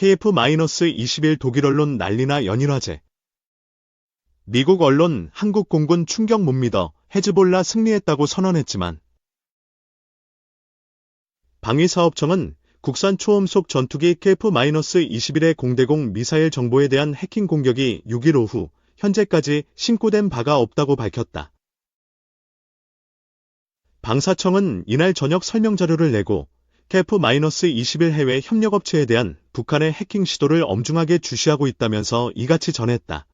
KF-21 독일 언론 난리나 연일화제. 미국 언론 한국 공군 충격 못 믿어 헤즈볼라 승리했다고 선언했지만 방위사업청은 국산 초음속 전투기 KF-21의 공대공 미사일 정보에 대한 해킹 공격이 6일 오후 현재까지 신고된 바가 없다고 밝혔다. 방사청은 이날 저녁 설명자료를 내고 KF-21 해외 협력업체에 대한 북한의 해킹 시도를 엄중하게 주시하고 있다면서 이같이 전했다.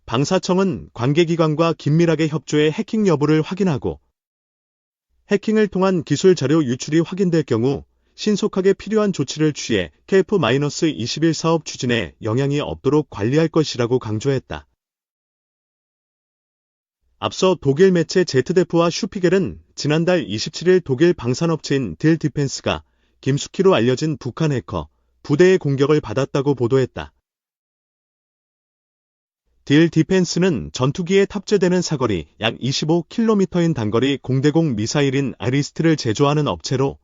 방사청은 관계기관과 긴밀하게 협조해 해킹 여부를 확인하고 해킹을 통한 기술 자료 유출이 확인될 경우 신속하게 필요한 조치를 취해 KF-21 사업 추진에 영향이 없도록 관리할 것이라고 강조했다. 앞서 독일 매체 제트데프와 슈피겔은 지난달 27일 독일 방산업체인 딜 디펜스가 김숙희로 알려진 북한 해커 부대의 공격을 받았다고 보도했다. 딜 디펜스는 전투기에 탑재되는 사거리 약 25km인 단거리 공대공 미사일인 아리스트를 제조하는 업체로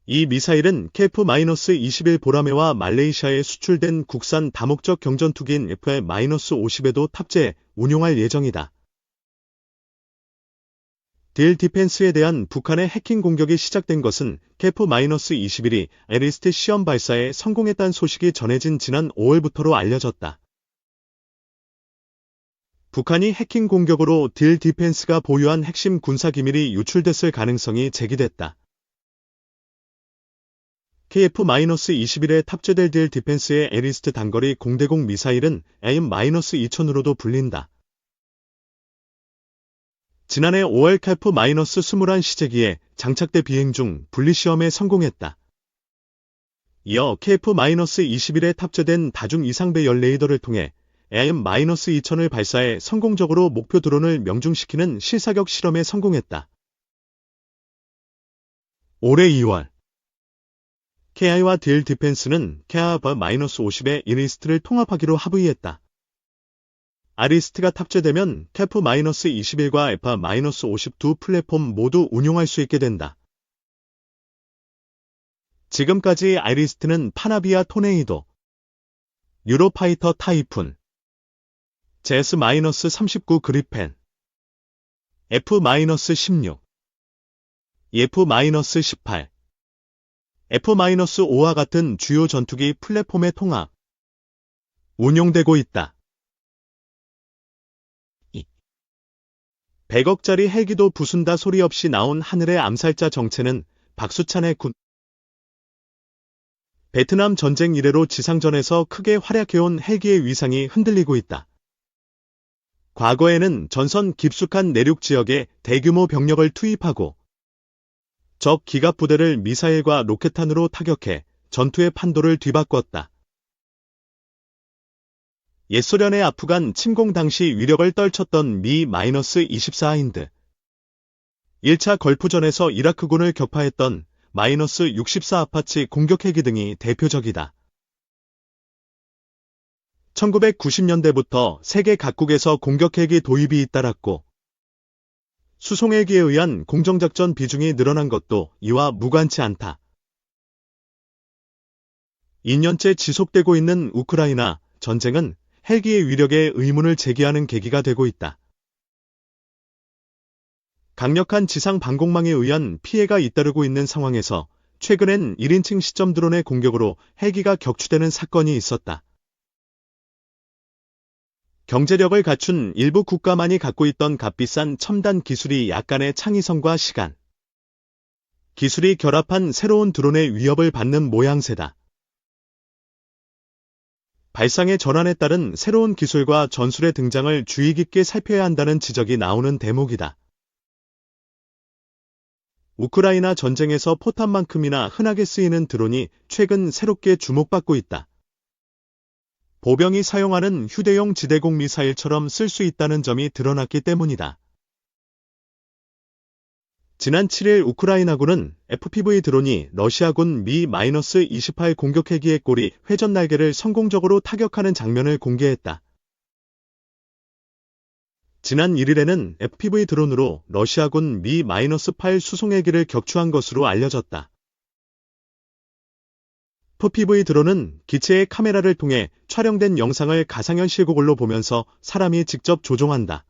이 미사일은 KF-21 보라매와 말레이시아에 수출된 국산 다목적 경전투기인 F-50에도 탑재해 운용할 예정이다. 딜 디펜스에 대한 북한의 해킹 공격이 시작된 것은 KF-21이 아리스트 시험 발사에 성공했다는 소식이 전해진 지난 5월부터로 알려졌다. 북한이 해킹 공격으로 딜 디펜스가 보유한 핵심 군사기밀이 유출됐을 가능성이 제기됐다. KF-21에 탑재될 딜 디펜스의 애리스트 단거리 공대공 미사일은 AIM-2000으로도 불린다. 지난해 5월 KF-21 시제기에 장착돼 비행 중 분리시험에 성공했다. 이어 KF-21에 탑재된 다중 이상배열 레이더를 통해 AIM-2000을 발사해 성공적으로 목표 드론을 명중시키는 실사격 실험에 성공했다. 올해 2월 KI와 딜 디펜스는 KF-50의 이리스트를 통합하기로 합의했다. 아리스트가 탑재되면 KF-21과 F-50 두 플랫폼 모두 운용할 수 있게 된다. 지금까지 아리스트는 파나비아 토네이도, 유로파이터 타이푼, 제스-39 그리펜, F-16, F-18, F-5와 같은 주요 전투기 플랫폼의 통합, 운용되고 있다. 100억짜리 헬기도 부순다 소리 없이 나온 하늘의 암살자 정체는 박수찬의 군. 베트남 전쟁 이래로 지상전에서 크게 활약해온 헬기의 위상이 흔들리고 있다. 과거에는 전선 깊숙한 내륙 지역에 대규모 병력을 투입하고 적 기갑 부대를 미사일과 로켓탄으로 타격해 전투의 판도를 뒤바꿨다. 옛소련의 아프간 침공 당시 위력을 떨쳤던 미-24인드. 1차 걸프전에서 이라크군을 격파했던 -64 아파치 공격헬기 등이 대표적이다. 1990년대부터 세계 각국에서 공격헬기 도입이 잇따랐고 수송헬기에 의한 공정작전 비중이 늘어난 것도 이와 무관치 않다. 2년째 지속되고 있는 우크라이나 전쟁은 헬기의 위력에 의문을 제기하는 계기가 되고 있다. 강력한 지상 방공망에 의한 피해가 잇따르고 있는 상황에서 최근엔 1인칭 시점 드론의 공격으로 헬기가 격추되는 사건이 있었다. 경제력을 갖춘 일부 국가만이 갖고 있던 값비싼 첨단 기술이 약간의 창의성과 시간, 기술이 결합한 새로운 드론의 위협을 받는 모양새다. 발상의 전환에 따른 새로운 기술과 전술의 등장을 주의 깊게 살펴야 한다는 지적이 나오는 대목이다. 우크라이나 전쟁에서 포탄만큼이나 흔하게 쓰이는 드론이 최근 새롭게 주목받고 있다. 보병이 사용하는 휴대용 지대공 미사일처럼 쓸 수 있다는 점이 드러났기 때문이다. 지난 7일 우크라이나군은 FPV 드론이 러시아군 미-28 공격헬기의 꼬리 회전 날개를 성공적으로 타격하는 장면을 공개했다. 지난 1일에는 FPV 드론으로 러시아군 미-8 수송헬기를 격추한 것으로 알려졌다. FPV 드론은 기체의 카메라를 통해 촬영된 영상을 가상현실 고글로 보면서 사람이 직접 조종한다.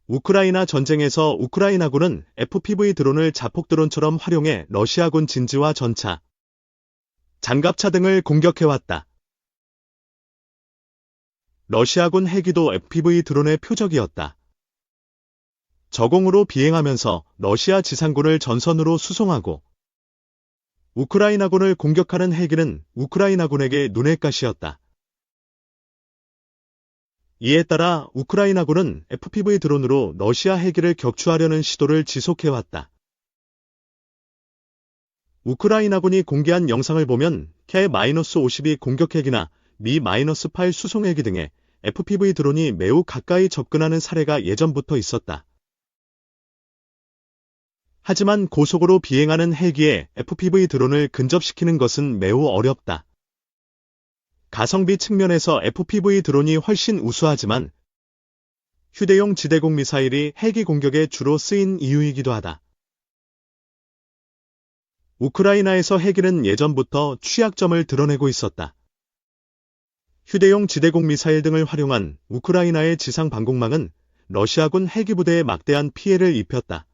우크라이나 전쟁에서 우크라이나군은 FPV 드론을 자폭 드론처럼 활용해 러시아군 진지와 전차, 장갑차 등을 공격해왔다. 러시아군 헬기도 FPV 드론의 표적이었다. 저공으로 비행하면서 러시아 지상군을 전선으로 수송하고 우크라이나군을 공격하는 헬기는 우크라이나군에게 눈의 가시였다. 이에 따라 우크라이나군은 FPV 드론으로 러시아 헬기를 격추하려는 시도를 지속해왔다. 우크라이나군이 공개한 영상을 보면 K-52 공격헬기나 Mi-8 수송헬기 등의 FPV 드론이 매우 가까이 접근하는 사례가 예전부터 있었다. 하지만 고속으로 비행하는 헬기에 FPV 드론을 근접시키는 것은 매우 어렵다. 가성비 측면에서 FPV 드론이 훨씬 우수하지만 휴대용 지대공 미사일이 헬기 공격에 주로 쓰인 이유이기도 하다. 우크라이나에서 헬기는 예전부터 취약점을 드러내고 있었다. 휴대용 지대공 미사일 등을 활용한 우크라이나의 지상 방공망은 러시아군 헬기 부대에 막대한 피해를 입혔다.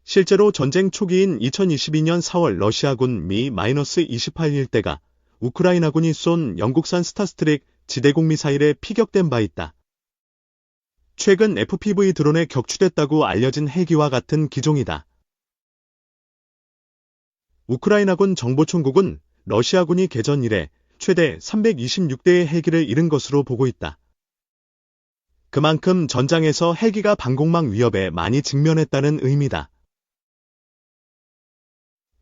실제로 전쟁 초기인 2022년 4월 러시아군 Mi-28 일대가 우크라이나군이 쏜 영국산 스타스트릭 지대공 미사일에 피격된 바 있다. 최근 FPV 드론에 격추됐다고 알려진 헬기와 같은 기종이다. 우크라이나군 정보총국은 러시아군이 개전 이래 최대 326대의 헬기를 잃은 것으로 보고 있다. 그만큼 전장에서 헬기가 방공망 위협에 많이 직면했다는 의미다.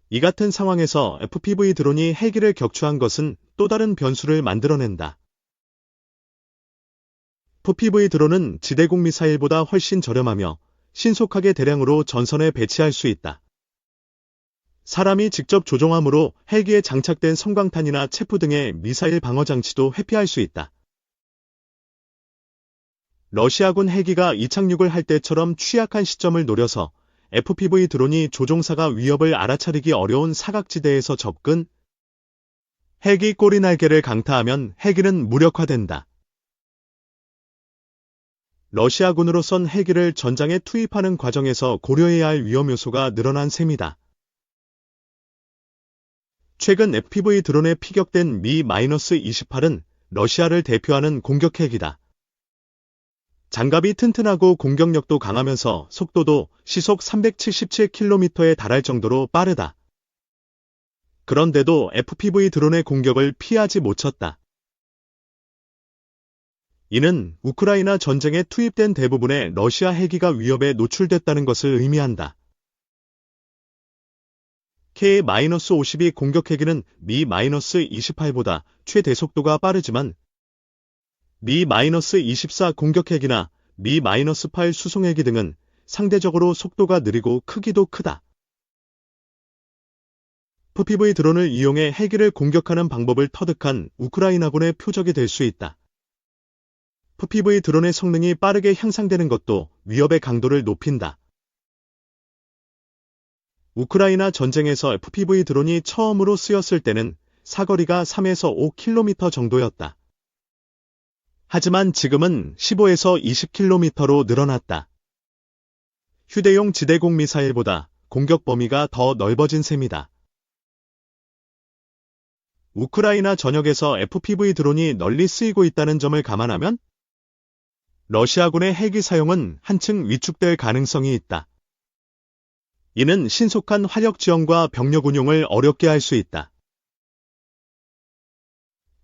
이 같은 상황에서 FPV 드론이 헬기를 격추한 것은 또 다른 변수를 만들어낸다. FPV 드론은 지대공 미사일보다 훨씬 저렴하며 신속하게 대량으로 전선에 배치할 수 있다. 사람이 직접 조종하므로 헬기에 장착된 섬광탄이나 체포 등의 미사일 방어 장치도 회피할 수 있다. 러시아군 헬기가 이착륙을 할 때처럼 취약한 시점을 노려서 FPV 드론이 조종사가 위협을 알아차리기 어려운 사각지대에서 접근, 헬기 꼬리 날개를 강타하면 헬기는 무력화된다. 러시아군으로선 헬기를 전장에 투입하는 과정에서 고려해야 할 위험 요소가 늘어난 셈이다. 최근 FPV 드론에 피격된 Mi-28은 러시아를 대표하는 공격 헬기다. 장갑이 튼튼하고 공격력도 강하면서 속도도 시속 377km에 달할 정도로 빠르다. 그런데도 FPV 드론의 공격을 피하지 못했다. 이는 우크라이나 전쟁에 투입된 대부분의 러시아 헬기가 위협에 노출됐다는 것을 의미한다. K-52 공격 헬기는 Mi-28보다 최대 속도가 빠르지만 Mi-24 공격 헬기나 Mi-8 수송 헬기 등은 상대적으로 속도가 느리고 크기도 크다. FPV 드론을 이용해 헬기를 공격하는 방법을 터득한 우크라이나군의 표적이 될 수 있다. FPV 드론의 성능이 빠르게 향상되는 것도 위협의 강도를 높인다. 우크라이나 전쟁에서 FPV 드론이 처음으로 쓰였을 때는 사거리가 3에서 5km 정도였다. 하지만 지금은 15에서 20km로 늘어났다. 휴대용 지대공 미사일보다 공격 범위가 더 넓어진 셈이다. 우크라이나 전역에서 FPV 드론이 널리 쓰이고 있다는 점을 감안하면 러시아군의 헬기 사용은 한층 위축될 가능성이 있다. 이는 신속한 화력 지원과 병력 운용을 어렵게 할 수 있다.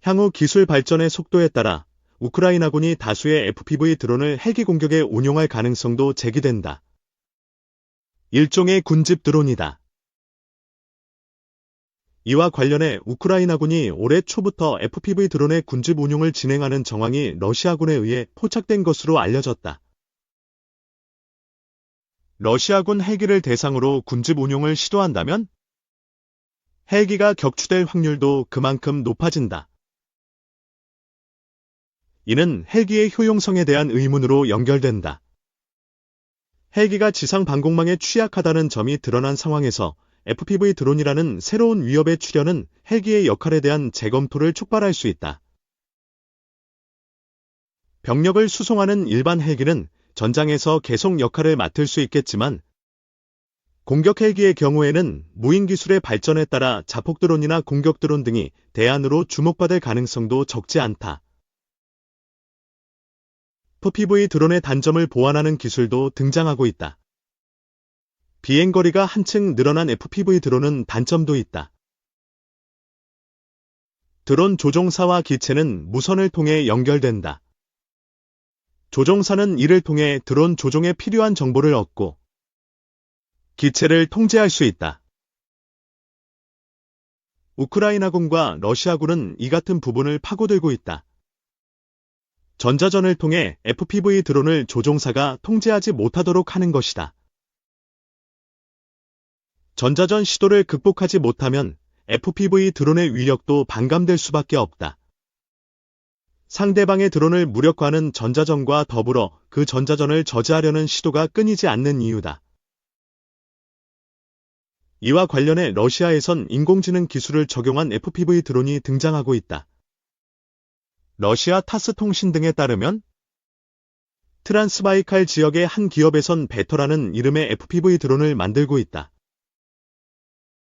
향후 기술 발전의 속도에 따라 우크라이나군이 다수의 FPV 드론을 헬기 공격에 운용할 가능성도 제기된다. 일종의 군집 드론이다. 이와 관련해 우크라이나군이 올해 초부터 FPV 드론의 군집 운용을 진행하는 정황이 러시아군에 의해 포착된 것으로 알려졌다. 러시아군 헬기를 대상으로 군집 운용을 시도한다면 헬기가 격추될 확률도 그만큼 높아진다. 이는 헬기의 효용성에 대한 의문으로 연결된다. 헬기가 지상 방공망에 취약하다는 점이 드러난 상황에서 FPV 드론이라는 새로운 위협의 출현은 헬기의 역할에 대한 재검토를 촉발할 수 있다. 병력을 수송하는 일반 헬기는 전장에서 계속 역할을 맡을 수 있겠지만 공격 헬기의 경우에는 무인 기술의 발전에 따라 자폭 드론이나 공격 드론 등이 대안으로 주목받을 가능성도 적지 않다. FPV 드론의 단점을 보완하는 기술도 등장하고 있다. 비행거리가 한층 늘어난 FPV 드론은 단점도 있다. 드론 조종사와 기체는 무선을 통해 연결된다. 조종사는 이를 통해 드론 조종에 필요한 정보를 얻고 기체를 통제할 수 있다. 우크라이나군과 러시아군은 이 같은 부분을 파고들고 있다. 전자전을 통해 FPV 드론을 조종사가 통제하지 못하도록 하는 것이다. 전자전 시도를 극복하지 못하면 FPV 드론의 위력도 반감될 수밖에 없다. 상대방의 드론을 무력화하는 전자전과 더불어 그 전자전을 저지하려는 시도가 끊이지 않는 이유다. 이와 관련해 러시아에선 인공지능 기술을 적용한 FPV 드론이 등장하고 있다. 러시아 타스 통신 등에 따르면 트란스바이칼 지역의 한 기업에선 베터라는 이름의 FPV 드론을 만들고 있다.